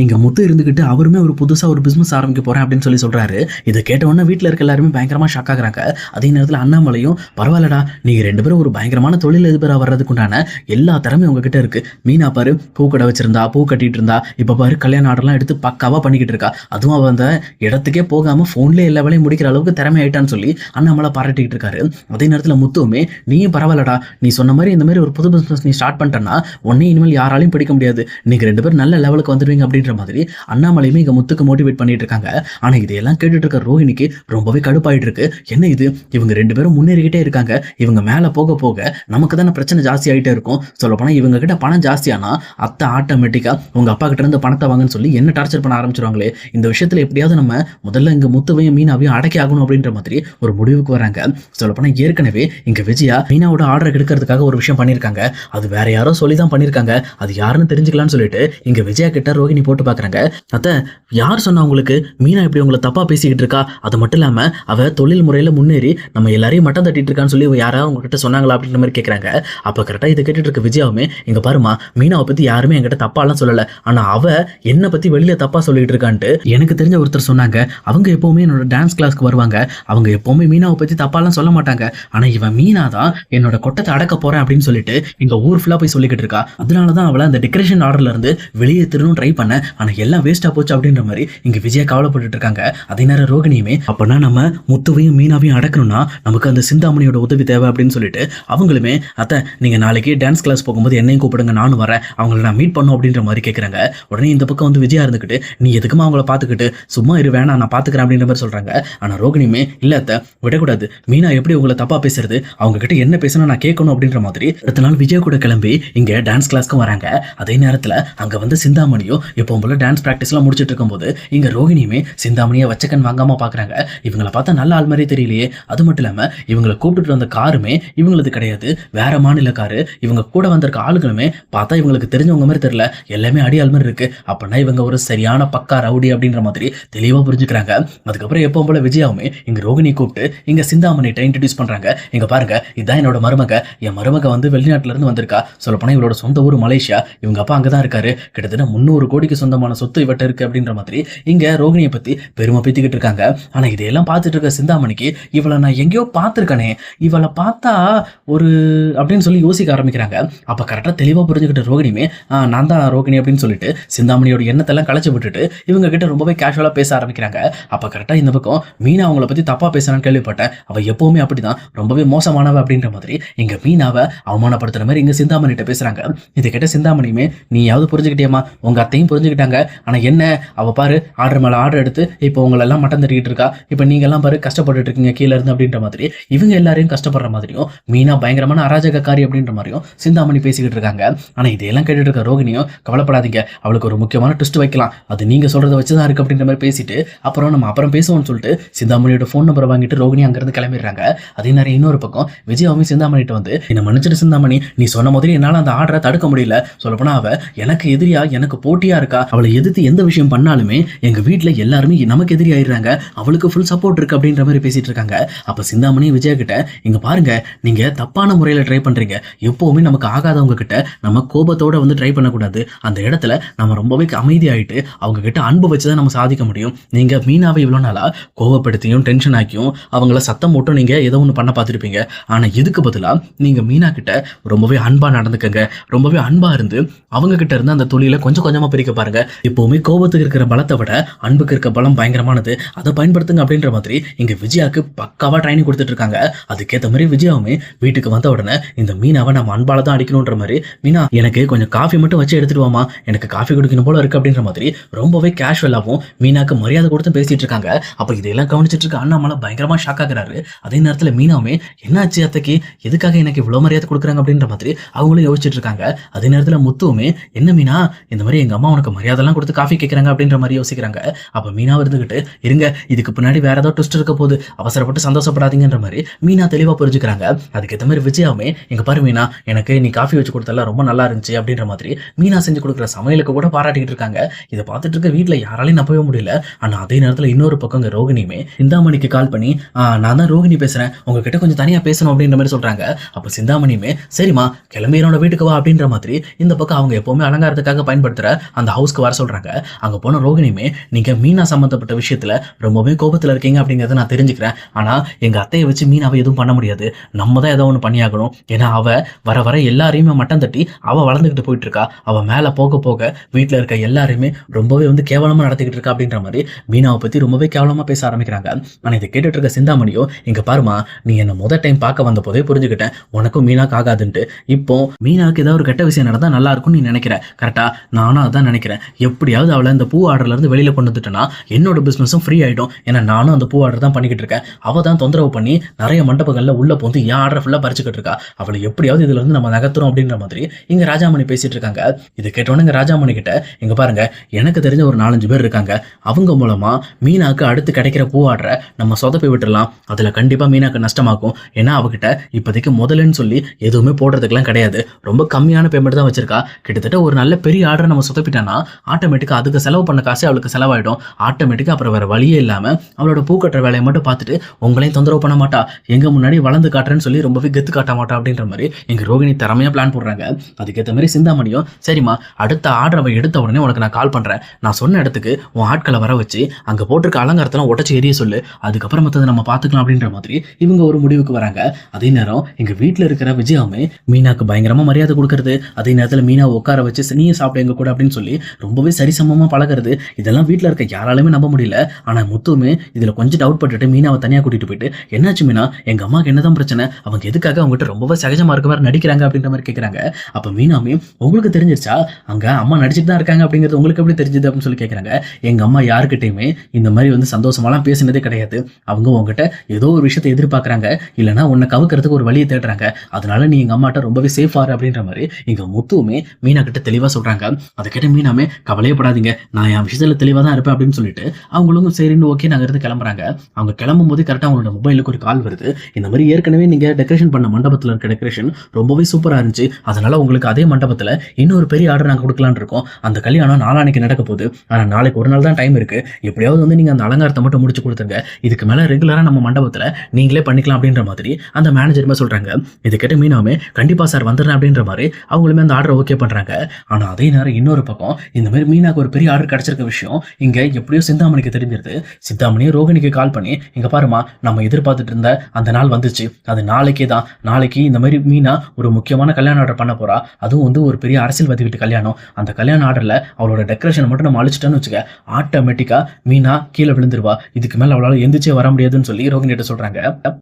இங்க முத்து இருந்துகிட்டு அவருமே ஒரு புதுசா ஒரு பிசினஸ் ஆரம்பிக்க போறேன் அப்படின்னு சொல்றாரு. இதை கேட்ட உடனே வீட்டுல இருக்க எல்லாருமே பயங்கரமா ஷாக் ஆகுறாங்க. அதே நேரத்தில் அண்ணாமலையும் பரவாயில்லடா, நீங்க 2 பேரும் ஒரு பயங்கரமான தொழிலதிபரா வர்றதுக்குண்டான எல்லா திறமையும் உங்ககிட்ட இருக்கு. மீனா பாரு பூக்கடை வச்சிருந்தா, பூ கட்டிட்டு இருந்தா, இப்ப பாரு கல்யாண ஆர்டர்லாம் எடுத்து பக்காவா பண்ணிக்கிட்டு இருக்கா. அதுவும் அவ அந்த இடத்துக்கே போகாம போன்லயே எல்லா வேலையும் முடிக்கிற அளவுக்கு திறமை ஆயிட்டான்னு சொல்லி அண்ணாமலை பாராட்டிக்கிட்டு இருக்காரு. அதே நேரத்தில் முத்துவுமே நீயும் பரவாயில்லடா, நீ சொன்ன மாதிரி இந்த மாதிரி ஒரு புது பிசினஸ் நீ ஸ்டார்ட் பண்ணிட்டேன்னா உன்னை இனிமேல் யாராலையும் பிடிக்க முடியாது, நீங்க 2 பேரும் நல்ல லெவலுக்கு வந்துடுவீங்க அப்படின்ற மாதிரி அண்ணாமலையுமே இங்க முத்துக்கு மோட்டிவேட் பண்ணிட்டு இருக்காங்க. ஆனா இதெல்லாம் கேட்டுட்டு இருக்க ரோஹிணிக்கு ரொம்பவே கடுப்பாயிட்டு இருக்கு. என்ன இது, இவங்க 2 பேரும் முன்னேறிக்கிட்டே இருக்காங்க, இவங்க மேல போக போக நமக்கு தானே பிரச்சனை ஜாஸ்தி ஆகிட்டே இருக்கும். சொல்ல போனா இவங்க கிட்ட பணம் ஜாஸ்தியானா அத்தை ஆட்டோமேட்டிக்கா உங்க அப்பா கிட்ட இருந்து பணத்தை வாங்கன்னு சொல்லி என்ன டார்ச்சர் பண்ண ஆரம்பிச்சிருவாங்களே. இந்த விஷயத்துல எப்படியாவது நம்ம முதல்ல இங்க முத்துவையும் மீனாவையும் அடக்கி ஆகணும் அப்படின்ற மாதிரி ஒரு முடிவுக்கு வராங்க. சொல்ல போனா ஏற்கனவே இங்க விஜயா மீனாவோட ஆர்டரை எடுக்கிறதுக்காக ஒரு விஷயம் பண்ணிருக்காங்க. அது வேற யாரோ சொல்லிதான் பண்ணிருக்காங்க. அது யாருன்னு தெரிஞ்சுக்கலாம்னு சொல்லிட்டு இங்க விஜயா கிட்ட ரோஹிணி போட்டு பாக்குறாங்க. அத்த யார் சொன்னா உங்களுக்கு மீனா இப்படி உங்களை தப்பா பேசிக்கிட்டு இருக்கா, அது மட்டும் இல்லாம அவ தொழில் முறையில முன்னேறி நம்ம எல்லாரையும் மட்டம் தட்டிட்டு இருக்கான்னு சொல்லி யாராவது உங்ககிட்ட சொன்னாங்களா அப்படின்ற மாதிரி கேட்கறாங்க. அப்ப கரெக்டா இதை கேட்டுட்டு இருக்க விஜயாவுமே இங்க பாருமா, மீனாவை பத்தி யாருமே என்கிட்ட தப்பாலாம் சொல்லல, ஆனா அவ என்ன பத்தி வெளியில தப்பா சொல்லிட்டு இருக்கான்ட்டு எனக்கு தெரிஞ்ச ஒருத்தர் சொன்னாங்க. அவங்க எப்பவுமே என்னோட டான்ஸ் கிளாஸ்க்கு வருவாங்க, அவங்க எப்பவுமே மீனாவை பத்தி தப்பாலாம் சொல்ல மாட்டாங்க, ஆனா இவன் மீனா தான் என்னோட கொட்டத்தை அடக்க போறேன் அப்படின்னு சொல்லிட்டு இங்க ஊர் ஃபுல்லா போய் சொல்லிக்கிட்டு இருக்கா. அதனாலதான் அவளை அந்த டெக்கரேஷன் ஆர்டர்ல இருந்து வெளியேற்றணும் ட்ரை பண்ண, ஆனா எல்லாம் வேஸ்டா போச்சு அப்படின்ற மாதிரி இங்க விஜயா கவலைப்பட்டு இருக்காங்க. அதே நேரம் ரோகிணியுமே அப்பனா நம்ம முத்துவையும் மீனாவையும் அடக்கணும்னா நமக்கு அந்த சிந்தாமணியோட உதவி தேவை அப்படின்னு சொல்லிட்டு அவங்களுமே அத்தை நீங்க நாளைக்கு டான்ஸ் கிளாஸ் போகும்போது என்னையும் கூப்பிடுங்க, நானும் வரேன், அவங்களை நான் மீட் பண்ணும் அப்படின்ற மாதிரி கேட்கறாங்க. உடனே இந்த பக்கம் வந்து விஜயா இருந்துக்கிட்டு நீ எதுக்குமா அவங்கள பாத்துக்கிட்டு சும்மா இரு, வேணா நான் பாத்துக்கிறேன் அப்படின்ற மாதிரி சொல்றாங்க. ஆனா ரோகிணியுமே இல்ல அத்தை விடக்கூடாது, மீனா எப்படி உங்களை தப்பா பேசுறது, அவங்க கிட்ட என்ன பேசணும் நான் கேட்கணும் அப்படின்ற மாதிரி அடுத்த நாள் விஜய் கூட கிளம்பி இங்க டான்ஸ் கிளாஸ்க்கு வராங்க. அதே நேரத்துல அங்க வந்து சிந்தாமணியும் எப்பவும் போல டான்ஸ் பிராக்டிஸ் எல்லாம் முடிச்சிட்டு இருக்கும்போது இங்க ரோகிணியுமே சிந்தாமணியை வச்சக்கன் வாங்காம பாக்குறாங்க. இவங்களை பார்த்தா நல்ல ஆள் மாதிரி தெரியலையே, அது மட்டும் இல்லாம இவங்களை கூப்பிட்டு வந்த காருமே இவங்களுக்கு கிடையாது, வேற மாநில காரு. இவங்க கூட வந்திருக்க ஆளுகளுமே பார்த்தா இவங்களுக்கு தெரிஞ்சவங்க மாதிரி தெரியல, எல்லாமே அடியாள் மாதிரி இருக்கு. அப்படின்னா இவங்க ஒரு சரியான பக்கா ரவுடி அப்படின்ற மாதிரி தெளிவா புரிஞ்சுக்கிறாங்க. அதுக்கப்புறம் எப்பவும் போல விஜயாவுமே இங்க ரோகிணி கூப்பிட்டு இங்க சிந்தாமணிட்ட இன்ட்ரடியூஸ் பண்றாங்க. இங்க பாருங்க, இதான் என்னோட மருமக, என் மருமக வந்து வெளிநாட்டுல இருந்து வந்திருக்கா. சொல்லப்போனா இவளோட சொந்த ஊர் மலேசியா, இவங்க அப்பா அங்கதான் இருக்காரு, கிட்டத்தட்ட 300 கோடிக்கு சொந்தமான சொத்து இவட்ட இருக்கு அப்படின்ற மாதிரி இங்க ரோகிணியை பத்தி பெருமை பேத்திக்கிட்டு இருக்காங்க. ஆனா இதையெல்லாம் பார்த்துட்டு இருக்க சிந்தாமணிக்கு இவளை நான் எங்கேயோ பார்த்திருக்கனே, இவளை பார்த்தா ஒரு அப்படின்னு சொல்லி யோசிக்க ஆரம்பிக்கிறாங்க. அப்ப கரெக்டா தெளிவா புரிஞ்சுக்கிட்ட ரோகிணியுமே நான் தான் ரோகிணி அப்படின்னு சொல்லிட்டு சிந்தாமணியோட எண்ணத்தெல்லாம் களைச்சு விட்டுட்டு இவங்க கிட்ட ரொம்பவே கேஷுவலா பேச ஆரம்பிக்கிறாங்க. அப்ப கரெக்டா இந்த பக்கம் மீனா அவங்கள பத்தி தப்பா பேசுறான்னு கேள்விப்பட்டேன், அவ எப்பவுமே அப்படிதான் ரொம்பவே மோசமானவ அப்படின்ற மாதிரி இங்க மீனாவை அவமானப்படுத்துற மாதிரி இங்க சிந்தாமணிட்ட பேசுறாங்க. இதை கேட்ட சிந்தாமணியுமே நீயாவது புரிஞ்சுக்கிட்டியம்மா, உங்க அத்தையும் புரிஞ்சுக்கிட்டாங்க, ஆனா என்ன அவ பாரு ஆர்டர் மேல ஆர்டர் எடுத்து இப்போ உங்களை எல்லாம் மட்டம் தட்டிக்கிட்டு இருக்கா, இப்ப நீங்க எல்லாம் பாரு கஷ்டப்பட்டு இருக்கீங்க கீழே இருந்து அப்படின்ற மாதிரி இவங்க எல்லாரையும் கஷ்டப்படுற மாதிரியும் மீனா பயங்கரமான அராஜகக்காரி அப்படின்ற மாதிரியும் சிந்தாமணி பேசிக்கிட்டு இருக்காங்க. ஆனா இதெல்லாம் கேட்டுட்டு இருக்க ரோகிணியும் கவலைப்படாதீங்க, அவளுக்கு ஒரு முக்கியமான ட்விஸ்ட் வைக்கலாம், அது நீங்க சொல்றதை வச்சுதான் இருக்கு அப்படின்ற மாதிரி பேசிட்டு அப்புறம் நம்ம அப்புறம் பேசுவோம்னு சொல்லிட்டு சிந்தாமணியோட போன் நம்பரை வாங்கிட்டு ரோகிணி அங்கிருந்து கிளம்பிடுறாங்க. அதே நேரம் இன்னொரு பக்கம் விஜயாவும் சிந்தாமணிட்ட வந்து என்ன மன்னிச்சிட்டு சிந்தாமணி, நீ சொன்ன மாதிரி என்னால அந்த ஆர்டரை தடுக்க முடியல, சொல்லப்போனா அவ எனக்கு எதிரியா எனக்கு போட்டியா இருக்கா, அவளை எதிர்த்து எந்த விஷயம் பண்ணாலுமே எங்க வீட்டுல எல்லாருமே நமக்கு எதிரி ஆயிடுறாங்க, அவளுக்கு ஃபுல் சப்போர்ட் இருக்கு அப்படின்ற மாதிரி பேசிட்டு இருக்காங்க. அப்ப சிந்தாமணி விஜயா கிட்ட இங்க பாருங்க, நீங்க தப்பான முறையில ட்ரை பண்றீங்க, எப்பவுமே நமக்கு ஆகாதவங்க கிட்ட நம்ம கோபத்தோட வந்து ட்ரை பண்ணக்கூடாது, அந்த இடத்துல நம்ம ரொம்பவே அமைதியாயிட்டு அவங்க கிட்ட அன்பு வச்சுதான் நம்ம சாதிக்க முடியும். நீங்க மீனாவை இவ்வளவு நாளா கோபப்படுத்தியும் டென்ஷன் ஆக்கியும் அவங்கள சத்தம் போட்டும் நீங்க ஏதோ ஒன்று பண்ண பார்த்துருப்பீங்க. ஆனா இதுக்கு பதிலா நீங்க மீனா கிட்ட ரொம்பவே அன்பா நடந்துக்கங்க, ரொம்பவே அன்பா இருந்து அவங்க கிட்ட இருந்து அந்த தொழிலை கொஞ்சம் கொஞ்சமா பிரிக்க பாருங்க. எப்பவுமே கோபத்துக்கு இருக்கிற பலத்தை விட அன்புக்கு இருக்க பலம் பயங்கரமானது, அதை பயன்படுத்துங்க அப்படின்ற மாதிரி இங்க விஜயாக்கு பக்காவா ட்ரைனிங் கொடுத்துட்டு இருக்காங்க. அதுக்கேற்ற மாதிரி விஜயாவுமே வீட்டுக்கு வந்த உடனே இந்த மீனாவை நம்ம அன்பால தான் அடிக்கணுன்ற மாதிரி, மீனா எனக்கு கொஞ்சம் காஃபி மட்டும் வச்சு எடுத்துட்டு வாமா, எனக்கு காஃபி குடிக்கணும் போல இருக்கு அப்படின்ற மாதிரி ரொம்பவே கேஷுவலாகவும் மீனாக்கு மரியாதை கொடுத்து பேசிட்டு இருக்காங்க. அப்ப இதெல்லாம் கவனிச்சிட்டு இருக்க அண்ணாமலை பயங்கரமா ஷாக் ஆகுறாரு. அதே நேரத்துல மீனாவுமே என்னாச்சு அத்தைக்கு, எதுக்காக எனக்கு இவ்வளவு மரியாதை கொடுக்குறாங்க அப்படின்ற மாதிரி அவங்களும் யோசிச்சுட்டு இருக்காங்க. அதே நேரத்துல முத்துவுமே என்ன மீனா இந்த மாதிரி எங்க அம்மா உனக்கு மரியாதை எல்லாம் கொடுத்து காஃபி கேட்கறாங்க அப்படின்ற மாதிரி யோசிக்கிறாங்க. அப்ப மீனா இருந்துகிட்டு இருங்க, இதுக்கு பின்னாடி வேற ஏதாவது ட்விஸ்ட் இருக்க போது, அவசரப்பட்டு சந்தோஷப்படாதீங்கன்ற மாதிரி மீனா தெளிவா புரிஞ்சுக்கிறாங்க. அதுக்கேற்ற மாதிரி விஜயாவுமே எங்க பாரு மீனா, எனக்கு நீ காஃபி வச்சு கொடுத்தெல்லாம் ரொம்ப நல்லா இருந்துச்சு அப்படின்ற மாதிரி மீனா செஞ்சு கொடுக்குற சமையலுக்கு கூட பாராட்டிக்கிட்டு இருக்காங்க. இதை பார்த்துட்டு இருக்க வீட்டுல யாராலையும் நம்பவே முடியல. ஆனா அதே நேரத்துல இன்னொரு பக்கம் ரோகிணியுமே சிந்தாமணிக்கு கால் பண்ணி நான் தான் ரோகிணி பேசுறேன், உங்ககிட்ட கொஞ்சம் தனியா பேசணும் அப்படின்ற மாதிரி சொல்றாங்க. அப்ப சிந்தாமணியுமே சரிம்மா கிளம்பி என்னோட வீட்டுக்கு வா அப்படின்ற மாதிரி இந்த பக்கம் அவங்க எப்பவுமே அலங்காரத்துக்காக பயன்படுத்துற அந்த ஹவுஸ் ஹவுஸ்க்கு வர சொல்றாங்க. அங்க போன ரோகிணியுமே, நீங்க மீனா சம்பந்தப்பட்ட விஷயத்துல ரொம்பவே கோபத்துல இருக்கீங்க அப்படிங்கறத நான் தெரிஞ்சுக்கிறேன். ஆனா எங்க அத்தையை வச்சு மீனாவை எதுவும் பண்ண முடியாது. நம்ம தான் ஏதோ ஒண்ணு பண்ணியாகணும். ஏன்னா அவ வர வர எல்லாரையுமே மட்டம் தட்டி அவ வளர்ந்துகிட்டு போயிட்டு இருக்கா. அவ மேல போக போக வீட்டுல இருக்க எல்லாருமே ரொம்பவே வந்து கேவலமா நடத்திக்கிட்டு இருக்கா அப்படின்ற மாதிரி மீனாவை பத்தி ரொம்பவே கேவலமா பேச ஆரம்பிக்கிறாங்க. ஆனா இதை கேட்டுட்டு இருக்க சிந்தாமணியோ, இங்க பாருமா, நீ என்ன முதல் டைம் பார்க்க வந்த போதே புரிஞ்சுக்கிட்டேன் உனக்கும் மீனாக்கு ஆகாதுன்ட்டு. இப்போ மீனாவுக்கு ஏதாவது ஒரு கெட்ட விஷயம் நடந்தா நல்லா இருக்கும்னு நீ நினைக்கிற, கரெக்டா? நானும் அதான் நினைக்கிறேன். எப்படியாவது அவளை இந்த பூ ஆர்டர்ல இருந்து வெளியில கொண்டு வந்துட்டேன்னா என்னோட பிசினஸும் ஃப்ரீ ஆயிடும். ஏன்னா நானும் அந்த பூ ஆர்டர் தான் பண்ணிக்கிட்டு இருக்கேன். அவ தான் தொந்தரவு பண்ணி நிறைய மண்டபங்கள்ல உள்ள போந்து என் ஆர்டர் ஃபுல்லா பறிச்சுக்கிட்டு இருக்கா. அவளை எப்படியாவது இதுல இருந்து நம்ம நகர்த்துறோம் அப்படின்ற மாதிரி இங்க ராஜாமணி பேசிட்டு இருக்காங்க. இது கேட்டோன்னு இங்க ராஜாமணி கிட்ட, இங்க பாருங்க, எனக்கு தெரிஞ்ச ஒரு 4-5 பேர் இருக்காங்க. அவங்க மூலமா மீனாக்கு அடுத்து கிடைக்கிற பூ ஆர்டரை நம்ம சொதப்பி விட்டுறலாம். அதுல கண்டிப்பா மீனாக்கு நஷ்டமாக்கும். ஏன்னா அவகிட்ட இப்போதைக்கு முதலுன்னு சொல்லி எதுவுமே போடுறதுக்கெல்லாம் கிடையாது. ரொம்ப கம்மியான பேமெண்ட் தான் வச்சிருக்கா. கிட்டத்தட்ட ஒரு நல்ல பெரிய ஆர்டரை நம்ம சொதப்பிட்டோம்னா ஆட்டோமேட்டிக்கா அதுக்கு செலவு பண்ண காசு அவளுக்கு செலவாயிடும். ஆட்டோமேட்டிக்கா அப்புறம் வேற வழியே இல்லாம அவளோட பூ கட்டுற வேலையை மட்டும் பார்த்துட்டு உங்களையும் தொந்தரவு பண்ண மாட்டா. எங்க முன்னாடி வளர்ந்து காட்டுறேன்னு சொல்லி ரொம்பவே கெத்து காட்ட மாட்டா அப்படின்ற மாதிரி எங்க ரோகிணி திறமையா பிளான் போடுறாங்க. அதுக்கேற்ற மாதிரி சிந்தாமணியும், சரிம்மா, அடுத்த ஆர்டரை எடுத்த உடனே உனக்கு நான் கால் பண்றேன். நான் சொன்ன இடத்துக்கு உன் ஆட்களை வர வச்சு அங்க போட்டிருக்க அலங்காரத்தெல்லாம் உடச்சு எரிய சொல்லு. அதுக்கப்புறம் மற்றதை நம்ம பார்த்துக்கலாம் அப்படின்ற மாதிரி இவங்க ஒரு முடிவுக்கு வராங்க. அதே நேரம் எங்க வீட்டில் இருக்கிற விஜயாமே மீனாக்கு பயங்கரமா மரியாதை கொடுக்கறது, அதே நேரத்தில் மீனா உட்கார வச்சு நீயே சாப்பிட எங்க கூட அப்படின்னு சொல்லி ரொம்பவே சரிசமமா பழகிறது. இதெல்லாம் வீட்டில் இருக்க யாராலுமே நம்ப முடியல. ஆனா முத்துமே இதுல கொஞ்சம் டவுட் பட்டுட்டு மீனாவை தனியா கூட்டிட்டு போயிட்டு, என்னாச்சு மீனா, எங்க அம்மாக்கு என்னதான் பிரச்சனை, அவங்க எதுக்காக அவங்ககிட்ட ரொம்பவே சகஜமா இருக்க மாதிரி நடிக்கிறாங்க அப்படின்ற மாதிரி கேட்கறாங்க. அப்ப மீனாமே, உங்களுக்கு தெரிஞ்சிருச்சா அங்க அம்மா நடிச்சிட்டு தான் இருக்காங்க அப்படிங்கிறது உங்களுக்கு எப்படி தெரிஞ்சது அப்படின்னு சொல்லி கேட்கறாங்க. எங்க அம்மா யாருக்கிட்டையுமே இந்த மாதிரி வந்து சந்தோஷமாலாம் பேசினதே கிடையாது. அவங்க உங்ககிட்ட ஏதோ ஒரு விஷயத்தை எதிர்பார்க்கறாங்க, இல்லைன்னா உன்னை கவுக்கிறதுக்கு ஒரு வழியை தேடுறாங்க. அதனால நீ எங்க அம்மாட்ட ரொம்பவே சேஃபா இரு அப்படின்ற மாதிரி எங்க முத்துவுமே மீனா கிட்ட தெளிவா சொல்றாங்க. அதை கேட்ட மீனாமே, கவலையப்படாதீங்க, நான் என் விஷயத்துல தெளிவா தான் இருப்பேன் அப்படின்னு சொல்லிட்டு அவங்களும் சரின்னு ஓகே நாங்க இருந்து கிளம்புறாங்க. அவங்க கிளம்பும் போது கரெக்டா அவங்களோட மொபைலுக்கு ஒரு கால் வருது. இந்த மாதிரி ஏற்கனவே நீங்க டெக்கரேஷன் பண்ண மண்டபத்தில் இருக்க டெக்கரேஷன் ரொம்பவே சூப்பரா இருந்துச்சு. அதனால உங்களுக்கு அதே மண்டபத்தில் இன்னொரு பெரிய ஆர்டர் நாங்கள் கொடுக்கலான்னு இருக்கோம். அந்த கல்யாணம் நாளானைக்கு நடக்க போகுது. ஆனால் நாளைக்கு ஒரு நாள் தான் டைம் இருக்கு. எப்படியாவது வந்து நீங்க அந்த அலங்காரத்தை மட்டும் முடிச்சு கொடுத்துருங்க. இதுக்கு மேல ரெகுலரா நம்ம மண்டபத்தில் நீங்களே பண்ணிக்கலாம் அப்படின்ற மாதிரி அந்த மேனேஜருமே சொல்றாங்க. இது கேட்ட மீனாமே, கண்டிப்பா சார் வந்துடுறேன் அப்படின்ற மாதிரி அவங்களுமே அந்த ஆர்டர் ஓகே பண்றாங்க. ஆனா அதே நேரம் இன்னொரு பக்கம் இந்த மாதிரி மீனாக்கு ஒரு பெரிய ஆர்டர் கிடைச்சிருக்க விஷயம் இங்க எப்படியோ சிந்தாமணிக்கு தெரிஞ்சிருது. சிந்தாமணியும் ரோகிணிக்கு கால் பண்ணி, இங்க பாருமா, நம்ம எதிர்பார்த்துட்டு இருந்த அந்த நாள் வந்துச்சு. அது நாளைக்கே தான். நாளைக்கு இந்த மாதிரி மீனா ஒரு முக்கியமான கல்யாண ஆர்டர் பண்ண போறா. அதுவும் வந்து ஒரு பெரிய அரசியல்வாதி வீட்டு கல்யாணம். அந்த கல்யாண ஆர்டர்ல அவளோட டெக்கரேஷன் மட்டும் நம்ம அழிச்சிட்டோன்னு வச்சுக்க, ஆட்டோமேட்டிக்கா மீனா கீழே விழுந்துருவா. இதுக்கு மேல அவளால எந்திரிச்சே வர முடியாதுன்னு சொல்லி ரோகிணி கிட்ட சொல்றாங்க.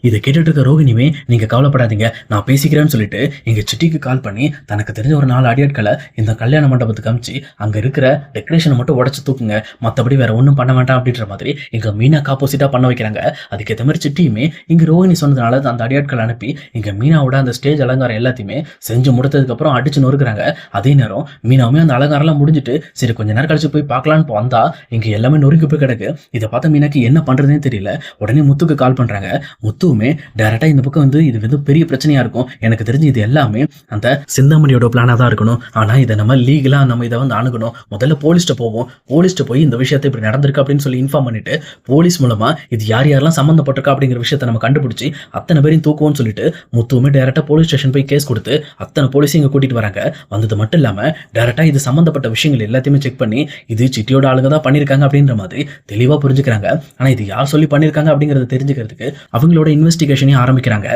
இதை கேட்டுட்டு இருக்க ரோகிணியுமே, நீங்க கவலைப்படாதீங்க, நான் பேசிக்கிறேன்னு சொல்லிட்டு எங்க சிட்டிக்கு கால் பண்ணி தனக்கு தெரிஞ்ச ஒரு 4 அடியாட்களை இந்த கல்யாண மண்டபத்துக்கு அமிச்சு அங்க இருக்கிற டெக்கரேஷனை மட்டும் உடச்சு தூக்குங்க, மற்றபடி வேற ஒன்றும் பண்ண வேண்டாம் அப்படின்ற மாதிரி எங்க மீனாக்கு ஆப்போசிட்டா பண்ண வைக்கிறாங்க. அதுக்கேற்ற மாதிரி சிட்டியுமே இங்க ரோகிணி சொன்னதுனால அந்த அடியாட்கள் அனுப்பி இங்க மீனாவோட அந்த ஸ்டேஜ் அலங்காரம் எல்லாத்தையுமே செஞ்சு முடித்ததுக்கு அப்புறம் அடிச்சு நொறுக்குறாங்க. அதே நேரம் மீனாவுமே அந்த அலங்காரம்லாம் முடிஞ்சிட்டு சரி கொஞ்ச நேரம் கழிச்சு போய் பார்க்கலான்னு வந்தா இங்க எல்லாமே நொறுக்கி போய் கிடக்கு. இதை பார்த்த மீனாக்கு என்ன பண்றதுன்னு தெரியல. உடனே முத்துக்கு கால் பண்றாங்க. முத்துவுமே டைரக்டா இந்த பக்கம் வந்து இது வந்து பெரிய பிரச்சனையா இருக்கும், எனக்கு தெரிஞ்சு இது எல்லாமே அந்த சிந்தாமணியோட பிளானா தான் இருக்கணும். ஆனா இதை நம்ம லீகலா நம்ம இதை வந்து அணுகணும். முதல்ல போலீஸ்ட்ட போவோம். போலீஸ்ட்ட போய் இந்த விஷயத்தை இப்படி நடந்திருக்கு அப்படின்னு சொல்லி இன்ஃபார்ம் பண்ணிட்டு போலீஸ் மூலமா இது யார் யாரெல்லாம் சம்மந்தப்பட்டிருக்கா அப்படிங்கிற விஷயத்தை நம்ம கண்டுபிடிச்சி அத்தனை பேரையும் தூக்குவோம்னு சொல்லிட்டு முத்துவுமே டைரக்டா போலீஸ் ஸ்டேஷன் போய் கேஸ் கொடுத்து அத்தனை போலீஸையும் இங்க கூட்டிட்டு வராங்க. வந்தது மட்டும் இல்லாம டைரக்டா இது சம்பந்தப்பட்ட விஷயங்கள் எல்லாத்தையுமே செக் பண்ணி இது சிட்டியோட ஆளுங்க தான் பண்ணிருக்காங்க அப்படின்ற மாதிரி தெளிவா புரிஞ்சுக்கிறாங்க. ஆனா இது யார் சொல்லி பண்ணிருக்காங்க அப்படிங்கறத தெரிஞ்சுக்கிறதுக்கு அவங்களோட இன்வெஸ்டிகேஷனையும் ஆரம்பிக்கிறாங்க.